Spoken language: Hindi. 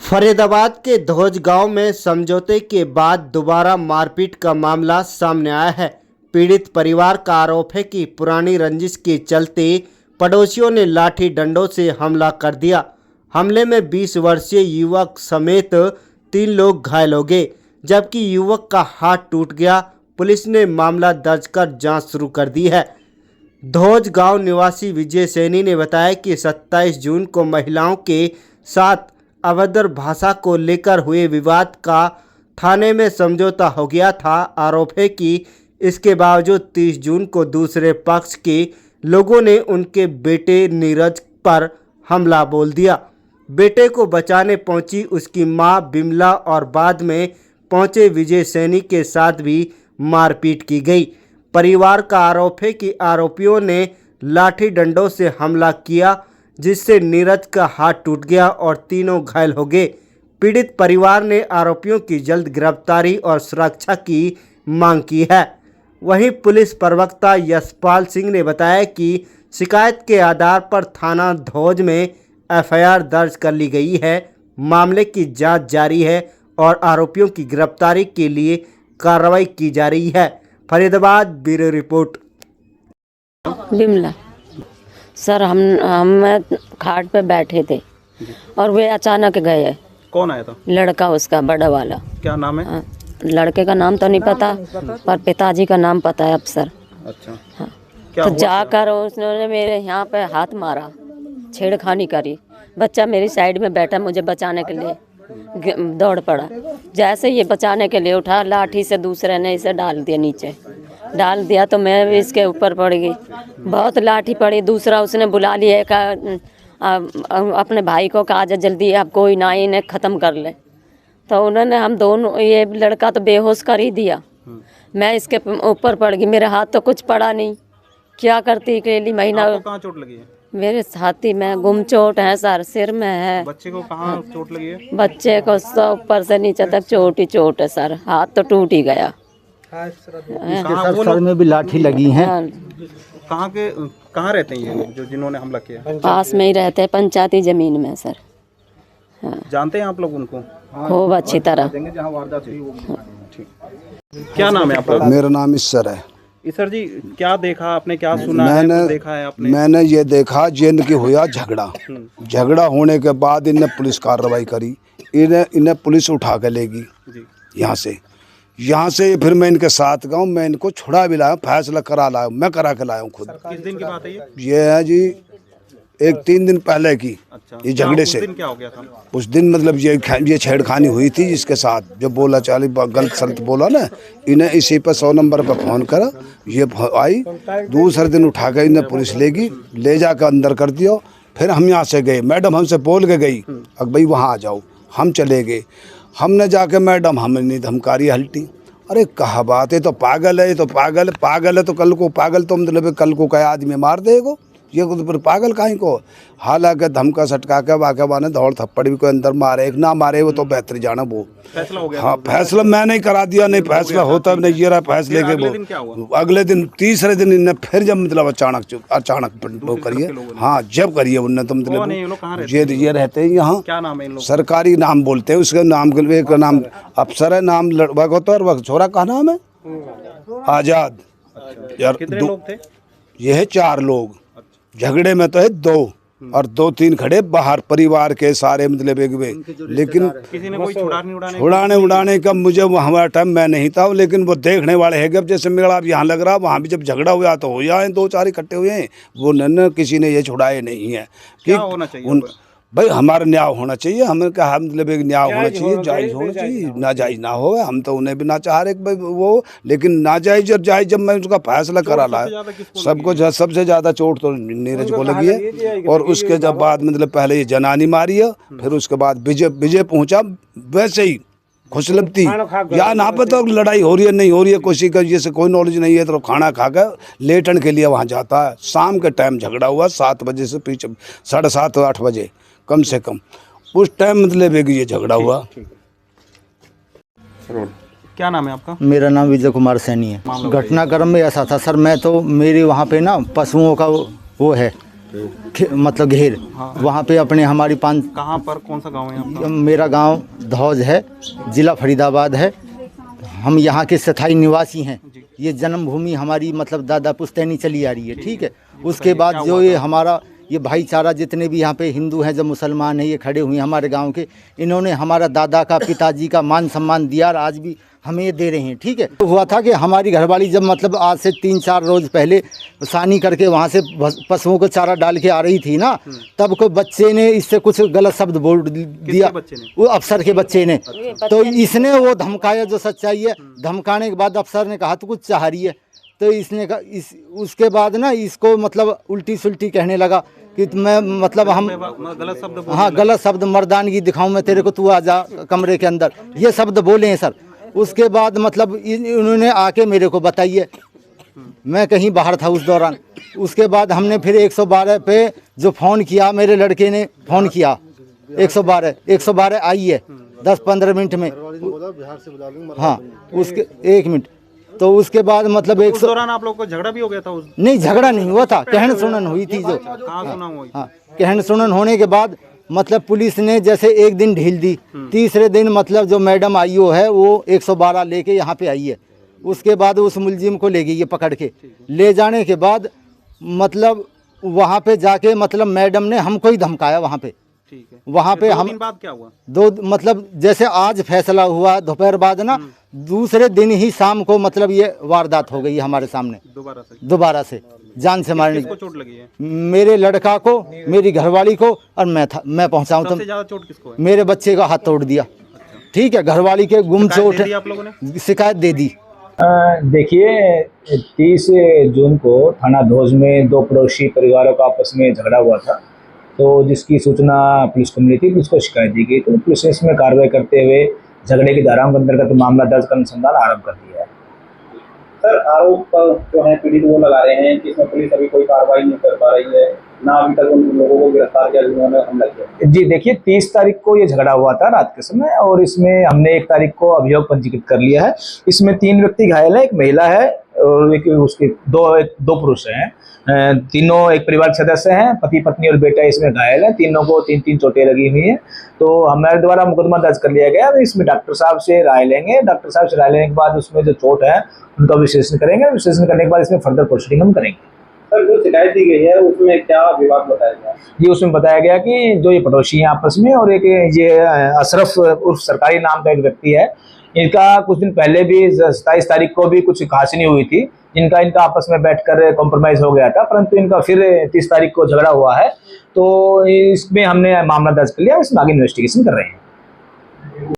फरीदाबाद के धोज गांव में समझौते के बाद दोबारा मारपीट का मामला सामने आया है। पीड़ित परिवार का आरोप है कि पुरानी रंजिश के चलते पड़ोसियों ने लाठी डंडों से हमला कर दिया। हमले में 20 वर्षीय युवक समेत 3 लोग घायल हो गए, जबकि युवक का हाथ टूट गया। पुलिस ने मामला दर्ज कर जांच शुरू कर दी है। धोज गांव निवासी विजय सैनी ने बताया कि 27 जून को महिलाओं के साथ अभद्र भाषा को लेकर हुए विवाद का थाने में समझौता हो गया था। आरोप है कि इसके बावजूद 30 जून को दूसरे पक्ष के लोगों ने उनके बेटे नीरज पर हमला बोल दिया। बेटे को बचाने पहुंची उसकी मां बिमला और बाद में पहुंचे विजय सैनी के साथ भी मारपीट की गई। परिवार का आरोप है कि आरोपियों ने लाठी डंडों से हमला किया, जिससे नीरज का हाथ टूट गया और तीनों घायल हो गए। पीड़ित परिवार ने आरोपियों की जल्द गिरफ्तारी और सुरक्षा की मांग की है। वहीं पुलिस प्रवक्ता यशपाल सिंह ने बताया कि शिकायत के आधार पर थाना धोज में एफआईआर दर्ज कर ली गई है। मामले की जांच जारी है और आरोपियों की गिरफ्तारी के लिए कार्रवाई की जा रही है। Faridabad bureau report. Bimla sir, हम खाट पे बैठे थे और वे अचानक गए। कौन आया था? लड़का उसका बड़ा वाला। क्या नाम है? लड़के का नाम तो नहीं पता, पर पिताजी का नाम पता है अफसर। अच्छा। हाँ। क्या तो हुआ? जाकर उसने मेरे यहाँ पे हाथ मारा, छेड़खानी करी। बच्चा मेरी साइड में बैठा, मुझे बचाने के लिए दौड़ पड़ा। जैसे ये बचाने के लिए उठा, लाठी से दूसरे ने इसे डाल दिया, नीचे डाल दिया तो मैं भी इसके ऊपर पड़ गई। बहुत लाठी पड़ी। दूसरा उसने बुला लिया अपने भाई को, कहा जा जल्दी, अब कोई ना इन्हें ख़त्म कर ले। तो उन्होंने हम दोनों, ये लड़का तो बेहोश कर ही दिया। मैं इसके ऊपर पड़ गई, मेरे हाथ तो कुछ पड़ा नहीं। क्या करती अकेली महीना। आपको कहाँ चोट लगी है? मेरे छाती में गुम चोट है सर, सिर में है। बच्चे को कहाँ चोट लगी है? बच्चे को सब ऊपर से नीचे तक चोट ही चोट है सर, हाथ तो टूट ही गया। सर में भी लाठी लगी है। कहाँ रहते हैं ये लोग जो जिन्होंने हमला किया? पास में ही रहते हैं, पंचायती जमीन में सर। जानते हैं आप लोग उनको? खूब अच्छी तरह। ठीक। क्या नाम है आपका? मेरा नाम ईश्वर है। ईश्वर जी, क्या देखा आपने, क्या सुना है, कुछ देखा है आपने? मैंने ये देखा जिन की हुआ झगड़ा होने के बाद इन्हें पुलिस कार्रवाई करी। इन्हें पुलिस उठा के लेगी यहाँ से फिर मैं इनके साथ गया। मैं इनको छुड़ा भी लाया, फैसला करा लाया, मैं करा के लाया हूँ खुद। किस दिन की बात है ये है जी 3 दिन पहले की। अच्छा। ये झगड़े से क्या हो गया था? उस दिन मतलब ये छेड़खानी हुई थी जिसके साथ, जो बोला चाली गलत सलत बोला ना, इन्हें इसी पर 100 नंबर पर फ़ोन करा। ये आई, दूसरे दिन उठा के इन्हें पुलिस ले जाकर अंदर कर दिया। फिर हम यहाँ से गए, मैडम हमसे बोल के गई अब भाई वहाँ आ जाओ। हम चले गए, हमने जाके मैडम हमने धमकारी हल्टी। अरे कहा बात है, तो पागल है, तो पागल है तो कल को पागल तो मतलब कल को क्या आदमी मार देगो, ये तो फिर पागल काहे को। हालांकि धमका सटका के वाक़े बाने दौड़ थप्पड़ भी कोई अंदर मारे ना मारे वो तो बेहतर जाना। वो फैसला हो गया? हाँ, फैसला मैं नहीं करा दिया, नहीं फैसला होता नहीं। ये रहा फैसले के वो अगले दिन तीसरे दिन इन्हें फिर जब मतलब अचानक वो करिए। हाँ, जब करिए उनने तो मतलब ये रहते हैं यहाँ। क्या नाम है इन लोग? सरकारी नाम बोलते हैं उसके नाम के, एक नाम अफसर है, नाम लड़का होता है और छोरा का नाम है आजाद। यार कितने लोग थे? ये है 4 लोग। झगड़े में तो है 2 और 2-3 खड़े बाहर परिवार के सारे मतलब एक वे। लेकिन किसी ने कोई छुड़ाने उड़ाने का मुझे हमारा टाइम मैं नहीं था, लेकिन वो देखने वाले है। जब जैसे मेरा यहाँ लग रहा, वहाँ भी जब झगड़ा हुआ तो हो जाए 2-4 इकट्ठे हुए हैं। वो न किसी ने ये छुड़ाए नहीं है। क्या होना चाहिए? भाई हमारा न्याय होना चाहिए। हमें कहा मतलब एक न्याय होना चाहिए, जायज़ होना चाहिए। नाजायज़ ना हो, हम तो उन्हें भी ना चाह रहे भाई वो, लेकिन नाजायज़ और जायज़ जब मैं उसका फैसला करा लाया, सबको सबसे ज़्यादा चोट तो नीरज को लगी है। और उसके जब बाद मतलब पहले ये जनानी मारी है, फिर उसके बाद विजय पहुँचा। वैसे ही खुशलबती या ना पता लड़ाई हो रही है नहीं हो रही है, किसी का जैसे कोई नॉलेज नहीं है, तो खाना खा कर लेटन के लिए वहाँ जाता है। शाम के टाइम झगड़ा हुआ 7 बजे से पीछे 7:30-8 बजे कम से कम उस टाइम मतलब ये झगड़ा हुआ। क्या नाम है आपका? मेरा नाम विजय कुमार सैनी है। घटनाक्रम में ऐसा था सर, मैं तो मेरी वहाँ पे ना पशुओं का वो है मतलब घेर, वहाँ पे अपने हमारी कहाँ पर, कौन सा गांव है आपका? मेरा गांव धौज है, ज़िला फरीदाबाद है। हम यहाँ के स्थायी निवासी हैं। ये जन्मभूमि हमारी मतलब दादा पुश्तैनी चली आ रही है, ठीक है। उसके बाद जो ये हमारा ये भाईचारा जितने भी यहाँ पे हिंदू हैं, जो मुसलमान हैं, ये खड़े हुए हैं हमारे गांव के, इन्होंने हमारा दादा का पिताजी का मान सम्मान दिया और आज भी हमें ये दे रहे हैं, ठीक है। तो हुआ था कि हमारी घरवाली जब मतलब आज से 3-4 रोज़ पहले सानी करके वहाँ से पशुओं को चारा डाल के आ रही थी ना, तब को बच्चे ने इससे कुछ गलत शब्द बोल दिया, वो अफसर के बच्चे ने। तो इसने वो धमकाया, जो सच्चाई है। धमकाने के बाद अफसर ने कहा तो कुछ चाह रही है, तो इसने कहा उसके बाद ना इसको मतलब उल्टी सुल्टी कहने लगा कि मैं मतलब हम गलत शब्द, हाँ गलत शब्द, मर्दानगी दिखाऊं मैं तेरे को, तू आ जा कमरे के अंदर, ये शब्द बोले हैं सर। उसके बाद मतलब उन्होंने आके मेरे को बताइए, मैं कहीं बाहर था उस दौरान। उसके बाद हमने फिर 112 पे जो फ़ोन किया, मेरे लड़के ने फ़ोन किया 112 आई है 10-15 मिनट में। हाँ उसके 1 मिनट, तो उसके बाद मतलब उस दौरान आप लोग को झगड़ा भी हो गया था? नहीं, झगड़ा नहीं हुआ था, कहन सुनन हुई थी। जो हाँ कहन सुनन होने के बाद मतलब पुलिस ने जैसे एक दिन ढील दी, तीसरे दिन मतलब जो मैडम आईओ है वो 112 लेके यहाँ पे आई है। उसके बाद उस मुलजिम को ले गई है पकड़ के। ले जाने के बाद मतलब वहाँ पे जाके मतलब मैडम ने हमको ही धमकाया वहाँ पे। ठीक है। वहाँ पे हम 2 दिन बाद क्या हुआ? मतलब जैसे आज फैसला हुआ दोपहर बाद ना, दूसरे दिन ही शाम को मतलब ये वारदात हो गई हमारे सामने दोबारा से जान से मारने। किसको चोट लगी है? मेरे लड़का को, मेरी घरवाली को, और मैं पहुंचाऊं तो सबसे ज्यादा चोट किसको है? मेरे बच्चे का हाथ तोड़ दिया। ठीक है, घरवाली के गुम चोट है, आप लोगों ने शिकायत दे दी। देखिए 30 जून को थाना धौज में 2 पड़ोसी परिवारों का आपस में झगड़ा हुआ था, तो जिसकी सूचना पुलिस को मिली थी, पुलिस को शिकायत दी गई, तो पुलिस ने इसमें कार्रवाई करते हुए झगड़े की धाराओं के अंतर्गत मामला दर्ज कर अनुसंधान आरंभ कर दिया है। सर, आरोप जो है पीड़ित वो लगा रहे हैं कि इसमें पुलिस अभी कोई कार्रवाई नहीं कर पा रही है, ना अभी तक उन लोगों को गिरफ्तार किया जिन्होंने हमला किया। जी देखिए, 30 तारीख को ये झगड़ा हुआ था रात के समय, और इसमें हमने 1 तारीख को अभियोग पंजीकृत कर लिया है। इसमें 3 व्यक्ति घायल है, 1 महिला है और एक उसके दो पुरुष हैं। तीनों एक परिवार के सदस्य हैं, पति पत्नी और बेटा इसमें घायल है। तीनों को 3-3 चोटें लगी हुई हैं। तो हमारे द्वारा मुकदमा दर्ज कर लिया गया। इसमें डॉक्टर साहब से राय लेंगे, डॉक्टर साहब से राय लेने के बाद उसमें जो चोट है उनका विश्लेषण करेंगे। विश्लेषण करने के बाद इसमें फर्दर प्रोसीडिंग हम करेंगे। सर, जो शिकायत दी गई है उसमें क्या विवाद बताया गया? ये उसमें बताया गया कि जो ये पड़ोसी हैं आपस में, और एक ये अशरफ उर्फ सरकारी नाम का एक व्यक्ति है, इनका कुछ दिन पहले भी 27 तारीख को भी कुछ कहासुनी हुई थी। इनका आपस में बैठकर कॉम्प्रोमाइज हो गया था, परंतु इनका फिर 30 तारीख को झगड़ा हुआ है। तो इसमें हमने मामला दर्ज कर लिया, इसमें आगे इन्वेस्टिगेशन कर रहे हैं।